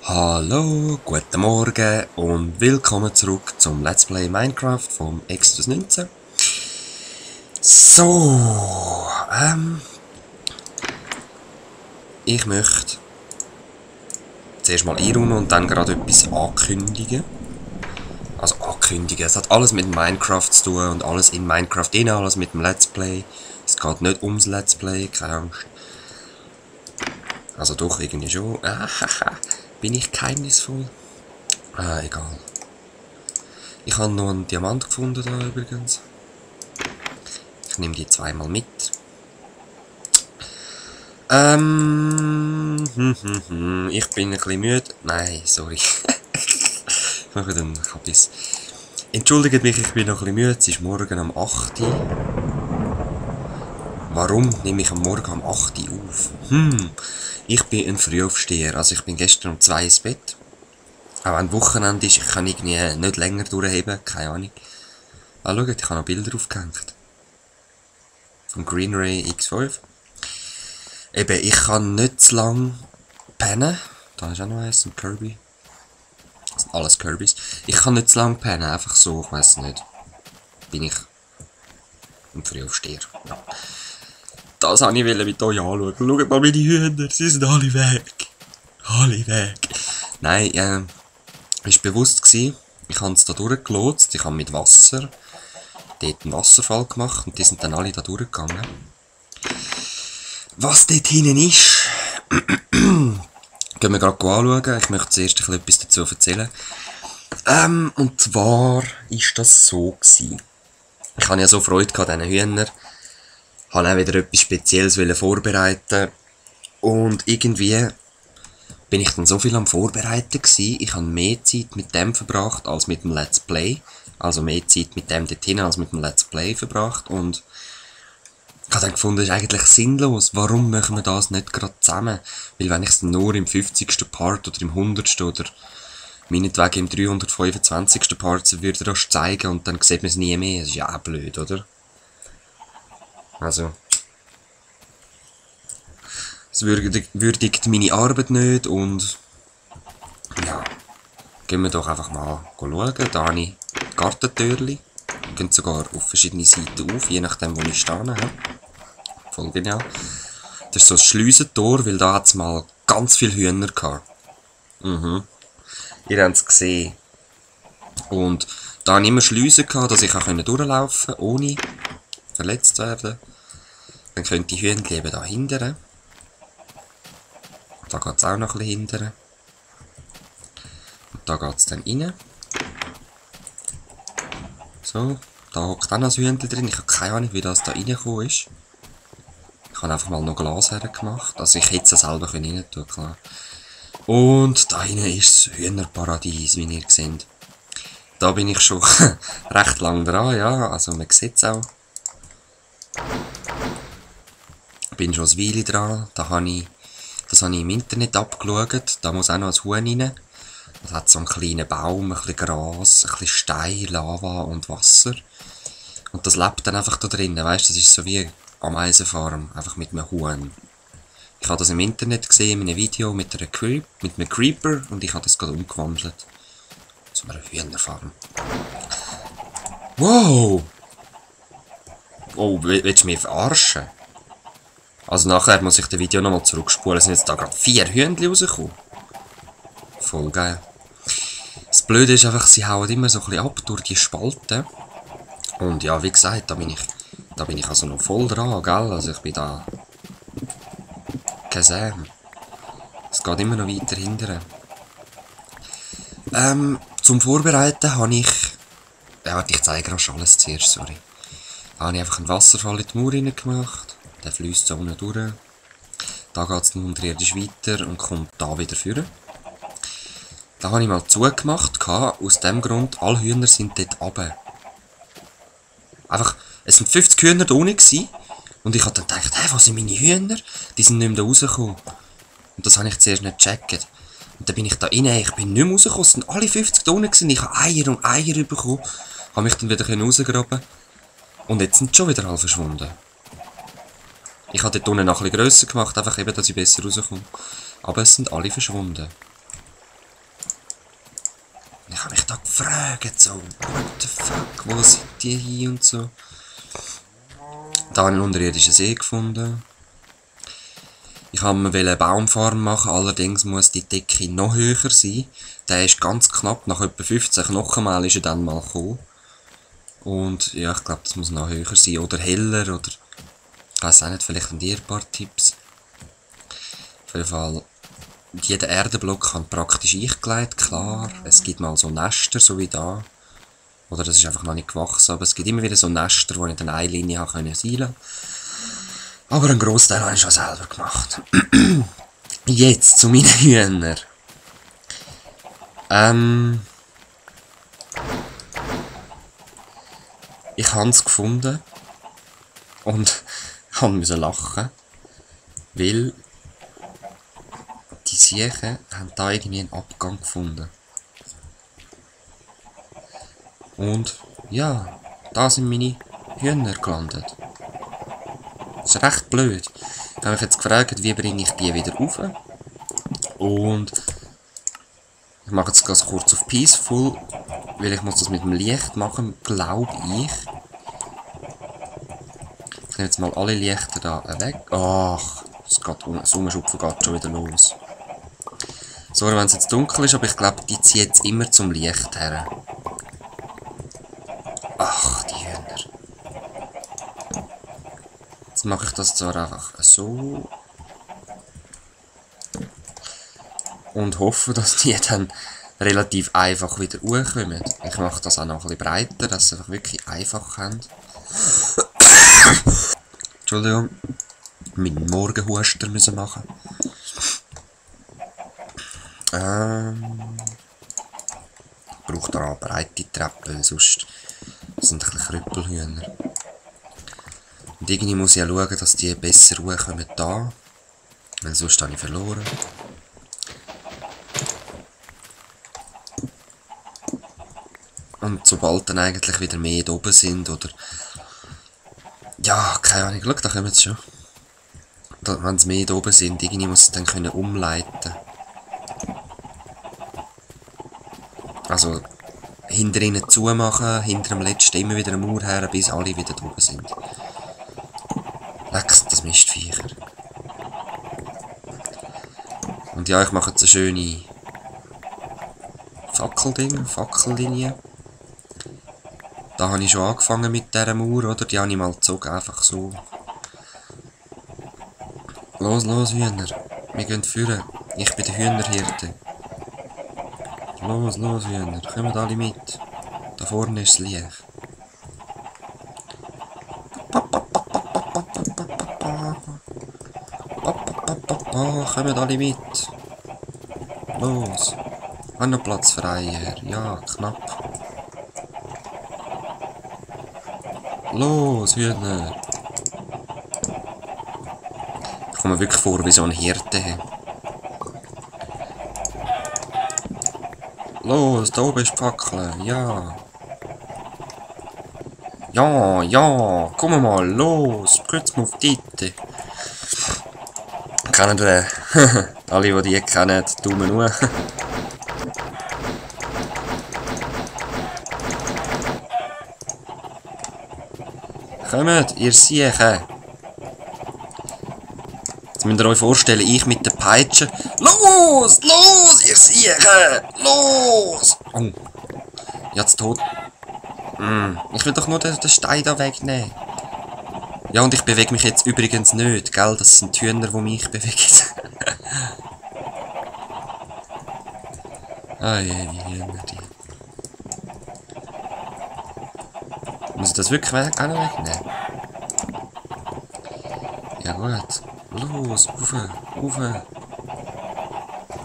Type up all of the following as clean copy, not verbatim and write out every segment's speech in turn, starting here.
Hallo, guten Morgen und willkommen zurück zum Let's Play Minecraft vom Exodus 19. So, ich möchte zuerst mal einrunden und dann gerade etwas ankündigen. Also ankündigen, es hat alles mit Minecraft zu tun und alles in Minecraft drin, alles mit dem Let's Play. Es geht nicht ums Let's Play, keine Angst. Also doch, irgendwie schon. Bin ich geheimnisvoll? Egal. Ich habe noch einen Diamant gefunden da übrigens. Ich nehme die zweimal mit. Ich bin ein bisschen müde. Nein, sorry. Ich mache dann etwas. Entschuldigt mich, ich bin noch ein bisschen müde. Es ist morgen um 8 Uhr. Warum nehme ich am Morgen um 8 Uhr auf? Ich bin ein Frühaufsteher. Also ich bin gestern um 2 Uhr ins Bett. Auch wenn Wochenende ist, ich kann irgendwie nicht länger durchheben. Keine Ahnung. Ah, schaut, ich habe noch Bilder aufgehängt. Vom Green Ray X5. Eben, ich kann nicht zu lang pennen. Da ist auch noch eins, ein Kirby. Das sind alles Kirbys. Ich kann nicht zu lang pennen, einfach so, ich weiss nicht. Bin ich ein Frühaufsteher. Ja. Das wollte ich mit euch anschauen. Schaut mal meine Hühner, sie sind alle weg. Alle weg. Nein, war bewusst gewesen. Ich habe es da durchgelotst. Ich habe mit Wasser dort einen Wasserfall gemacht und die sind dann alle da durchgegangen. Was dort hinten ist, gehen wir gerade anschauen. Ich möchte zuerst etwas dazu erzählen. Und zwar ist das so gewesen. Ich hatte ja so Freude an diesen Hühnern. Ich wollte auch wieder etwas Spezielles vorbereiten. Und irgendwie bin ich dann so viel am Vorbereiten gewesen. Ich habe mehr Zeit mit dem verbracht als mit dem Let's Play. Also mehr Zeit mit dem dort hinten als mit dem Let's Play verbracht. Und ich habe dann gefunden, das ist eigentlich sinnlos. Warum machen wir das nicht gerade zusammen? Weil wenn ich es nur im 50. Part oder im 100. oder meinetwegen im 325. Part würde das zeigen und dann sieht man es nie mehr. Das ist ja auch blöd, oder? Also, es würdigt meine Arbeit nicht und ja, gehen wir doch einfach mal schauen. Da habe ich Gartentürchen. Die gehen sogar auf verschiedene Seiten auf, je nachdem wo ich stehen habe. Voll genial. Das ist so ein Schleusentor, weil da hat es mal ganz viele Hühner gehabt. Ihr habt es gesehen. Und da hatte ich immer Schleusen gehabt, dass ich auch durchlaufen konnte, ohne verletzt zu werden. Dann könnt die Hühner eben da hindern. Da geht es auch noch ein bisschen hindern. Und da geht es dann rein. So, da hockt auch noch ein Hühnchen drin. Ich habe keine Ahnung, wie das da reingekommen ist. Ich habe einfach mal noch Glas hergemacht. Also ich hätte es selber rein tun, klar. Und da hinten ist das Hühnerparadies, wie ihr seht. Da bin ich schon recht lang dran, ja. Also man sieht es auch. Bin schon ein Weile dran. Das habe ich im Internet abgeschaut. Da muss auch noch ein Huhn rein. Das hat so einen kleinen Baum, ein bisschen Gras, ein bisschen Stein, Lava und Wasser. Und das lebt dann einfach da drinnen, weißt du, das ist so wie am Eisenfarm, einfach mit einem Huhn. Ich habe das im Internet gesehen, in einem Video mit einem Creeper und ich habe das gerade umgewandelt. Zu einer Hühnerfarm. Wow! Oh, willst du mich verarschen? Also nachher muss ich das Video nochmal zurückspulen, es sind jetzt da gerade 4 Hühnchen rausgekommen. Voll geil. Das Blöde ist einfach, sie hauen immer so ein bisschen ab durch die Spalten. Und ja, wie gesagt, da bin ich also noch voll dran, gell? Also ich bin da kein Säm. Es geht immer noch weiter hinterher. Zum Vorbereiten habe ich... Ja, warte, ich zeige rasch alles zuerst, sorry. Da habe ich einfach einen Wasserfall in die Mauer rein gemacht. Der fließt so unten durch. Da geht es nun unterirdisch weiter und kommt da wieder führen. Da habe ich mal zugemacht, aus dem Grund, alle Hühner sind dort runter. Einfach, es sind 50 Hühner da unten gewesen, und ich habe dann gedacht, hey, wo sind meine Hühner? Die sind nicht mehr da rausgekommen. Und das habe ich zuerst nicht gecheckt. Und dann bin ich da rein, ich bin nicht mehr rausgekommen, es sind alle 50 da unten gewesen, ich habe Eier und Eier bekommen, habe mich dann wieder rausgraben und jetzt sind sie schon wieder alle verschwunden. Ich habe dort unten noch ein bisschen grösser gemacht, einfach eben, dass ich besser rauskomme. Aber es sind alle verschwunden. Ich habe mich da gefragt, so, what the fuck, wo sind die hin und so. Da habe ich einen unterirdischen See gefunden. Ich wollte mir eine Baumfarm machen, allerdings muss die Decke noch höher sein. Der ist ganz knapp, nach etwa 15 Knochenmeilen ist er dann mal gekommen. Und ja, ich glaube, das muss noch höher sein, oder heller, oder... Ich weiss auch nicht, vielleicht haben die ein paar Tipps. Auf jeden Fall, jeder Erdenblock kann praktisch eingelegt, klar. Es gibt mal so Nester, so wie da. Oder das ist einfach noch nicht gewachsen, aber es gibt immer wieder so Nester, wo ich dann eine Linie seilen konnte. Aber einen Grossteil habe ich schon selber gemacht. Jetzt zu meinen Hühnern. Ich habe es gefunden und musste lachen, weil die Siechen haben da irgendwie einen Abgang gefunden. Und ja, da sind meine Hühner gelandet. Das ist recht blöd. Ich habe mich jetzt gefragt, wie bringe ich die wieder rauf. Und ich mache jetzt ganz kurz auf Peaceful, weil ich muss das mit dem Licht machen, glaube ich. Ich nehme jetzt mal alle Lichter da weg. Ach, das Umschupfen geht schon wieder los. Sorry, wenn es jetzt dunkel ist, aber ich glaube, die zieht jetzt immer zum Licht her. Ach, die Hühner. Jetzt mache ich das zwar einfach so. Und hoffe, dass die dann relativ einfach wieder hochkommen. Ich mache das auch noch ein bisschen breiter, dass sie einfach wirklich einfach haben. Entschuldigung, meinen Morgenhuster müssen machen. Ich brauche da eine breite Treppe, sonst sind ein bisschen Krüppelhühner. Und irgendwie muss ich ja schauen, dass die besser hochkommen da. Weil sonst habe ich verloren. Und sobald dann eigentlich wieder mehr da oben sind, oder... Ja, keine Ahnung, schau, da kommen sie schon. Wenn sie mehr da oben sind, irgendwie muss ich dann können umleiten. Also, hinter ihnen zumachen, hinter dem letzten immer wieder eine Mauer her, bis alle wieder da oben sind. Lex, das Mistviecher. Und ja, ich mache jetzt eine schöne Fackellinie. Da habe ich schon angefangen mit dieser Mauer, oder? Die habe ich mal gezogen, einfach so. Los, Hühner. Wir gehen führen. Ich bin der Hühnerhirte. Los, Hühner. Kommt alle mit. Da vorne ist das Licht. Kommt alle mit. Los. Haben noch Platz frei. Ja, knapp. Los, Hühner. Ich komme mir wirklich vor wie so ein Hirte. Los, da oben ist die Fackel. Ja. Ja, komm mal, los. Kurz mal auf die Seite. Kennen die? Alle, die kennen, Daumen hoch. Kommt, ihr Siechen. Jetzt müsst ihr euch vorstellen, ich mit der Peitsche. Los, ihr Siechen. Los. Oh. Jetzt tot. Ich will doch nur den Stein da wegnehmen. Ja, und ich bewege mich jetzt übrigens nicht, gell? Das sind die Hühner, die mich bewegen. Ah je, die Hühner, die. Muss ich das wirklich auch noch wegnehmen? Ja gut. Los, rauf.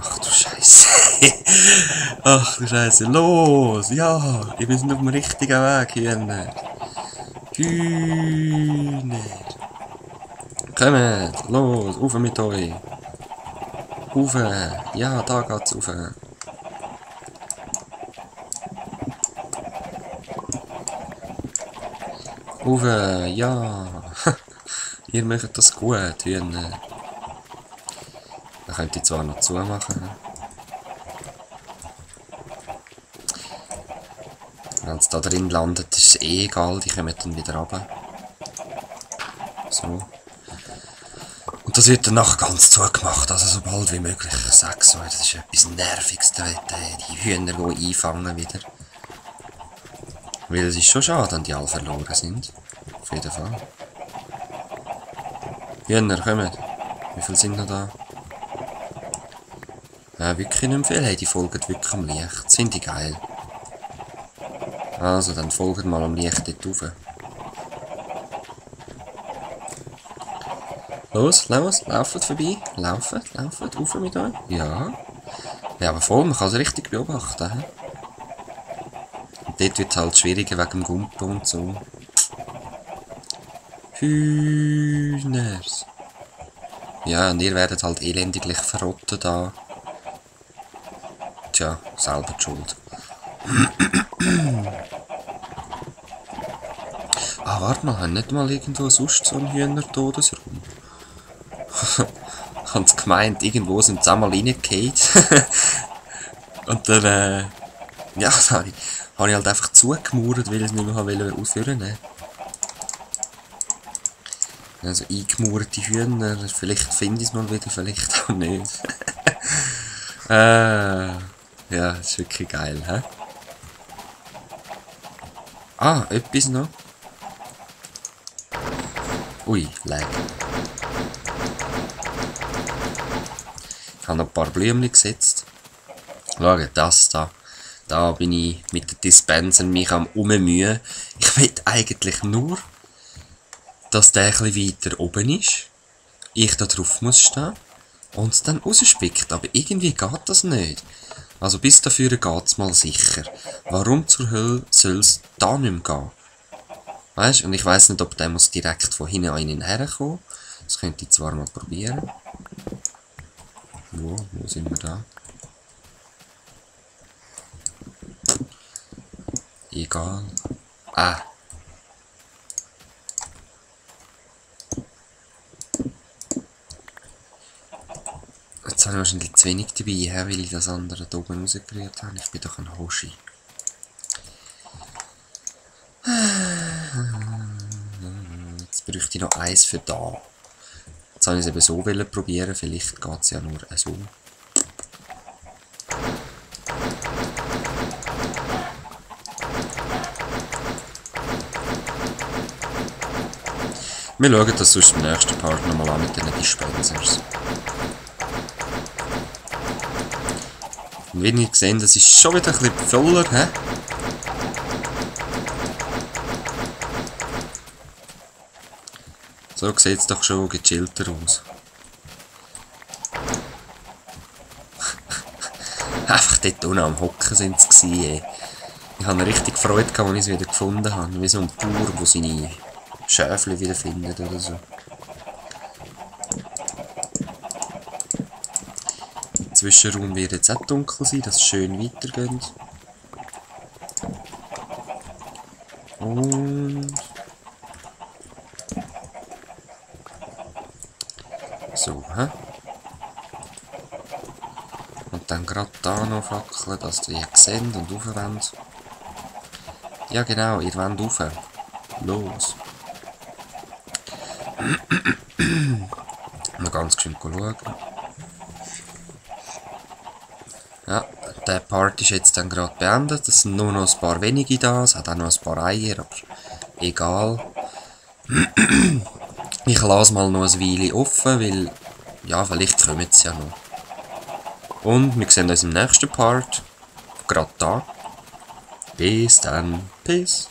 Ach du Scheiße. Ach du Scheiße. Los, ja. Wir sind auf dem richtigen Weg, Hühner. Kommt, los, rauf mit euch. Rauf. Ja, da geht's rauf. Rauf, ja. Ihr macht das gut, Hühner. Dann könnt ihr zwar noch zumachen. Wenn es da drin landet, ist es eh egal, die kommen dann wieder runter. So. Und das wird dann nachher ganz zugemacht, also so bald wie möglich. Ich sag's euch, das ist etwas Nerviges, die Hühner einfangen wieder. Weil es ist schon schade, wenn die alle verloren sind. Auf jeden Fall. Hühner, kommt. Wie viele sind noch da? Ja, wirklich nicht mehr viel. Hey, die folgen wirklich am Licht. Sind die geil. Also, dann folgt mal am Licht dort rauf. Los, lauft vorbei. Lauft, rauf mit euch. Ja. Ja, aber voll, man kann es richtig beobachten. He? Und dort wird es halt schwieriger wegen dem Gumpen und so. Hühners. Ja, und ihr werdet halt elendiglich verrotten da. Tja, selber die Schuld. Ah, warte mal, haben nicht mal irgendwo sonst so einen Hühner-Todesraum? Ich hab's gemeint, irgendwo sind sie einmal reingefallen. Und dann, ja, das habe ich halt einfach zugemauert, weil ich es nicht mehr ausführen wollte. Also eingemauerte Hühner, vielleicht finde ich es mal wieder, vielleicht auch nicht. Ja, das ist wirklich geil, hä? Ah, etwas noch. Ui, lag. Ich habe noch ein paar Blümchen gesetzt. Schaut, das da. Da bin ich mit den Dispensern mich am Ummühen. Ich will eigentlich nur, dass der etwas weiter oben ist. Ich da drauf muss stehen. Und es dann rausspickt. Aber irgendwie geht das nicht. Also bis dafür geht's mal sicher. Warum zur Hölle soll es da nicht mehr gehen? Weißt du? Und ich weiss nicht, ob der muss direkt von hinten an ihn herkommen. Das könnte ich zwar mal probieren. Wo sind wir da? Egal. Ah. Jetzt habe ich wahrscheinlich zu wenig dabei, weil ich das andere da oben rausgerührt habe. Ich bin doch ein Hoshi. Jetzt bräuchte ich noch eins für da. Jetzt habe ich es eben so probieren, vielleicht geht es ja nur so. Wir schauen das sonst im nächsten Part nochmal an mit den Dispensers. Und wie ihr seht, das ist schon wieder ein bisschen voller, hä? So sieht es doch schon gechillter aus. Einfach dort unten am Hocken sind sie gewesen, ey. Ich habe richtig Freude gehabt, als ich es wieder gefunden habe. Wie so ein Bauer, der seine Schäfchen wieder findet oder so. Der Zwischenraum wird jetzt auch dunkel sein, dass es schön weitergeht. Und... so, hä? Und dann gerade da noch fackeln, dass ihr seht und rauf wollt. Ja genau, ihr wollt rauf. Los. Noch ganz schön schauen. Ja, der Part ist jetzt dann gerade beendet. Es sind nur noch ein paar wenige da. Es hat auch noch ein paar Eier, aber egal. Ich lasse mal noch ein Weile offen, weil, ja, vielleicht kommen sie ja noch. Und wir sehen uns im nächsten Part. Gerade da. Bis dann. Peace.